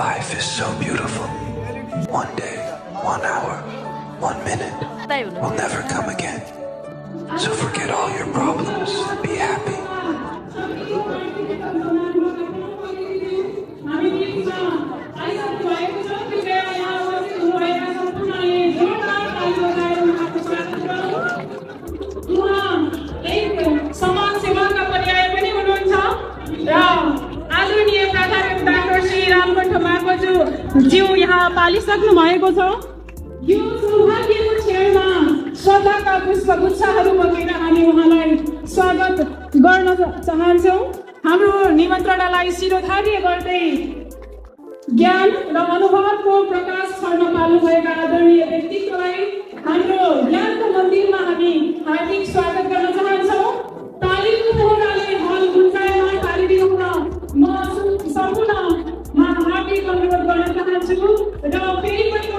Life is so beautiful. One day, 1 hour, 1 minute will never come again. So forget all your problems and be happy. समाज सेवाका पर्याय पनि हुनुहुन्छ र आदरणीय प्राध्यापक डाक्टर श्री रामकण्ठ मार्गज्यू यहाँ पालिसक्नु भएको छ। यो सौभाग्यको क्षणमा श्रद्धाका पुष्पगुच्छाहरू बोकेर हामी उहाँलाई स्वागत गर्न चाहन्छौँ। हाम्रो निमन्त्रणालाई शिरोधार्य गर्दै ज्ञान र अनुभवको प्रकाश छर्न पाल्नुभएका आदरणीय व्यक्तित्वलाई हाम्रो ज्ञानको मन्दिरमा हामी हार्दिक स्वागत गर्न चाहन्छौँ। तालिमको मुहुराले हल गुन्जायमान पारिदिनुहुन म सम्पूर्णमा हार्दिक अनुरोध गर्न चाहन्छु र फेरि पनि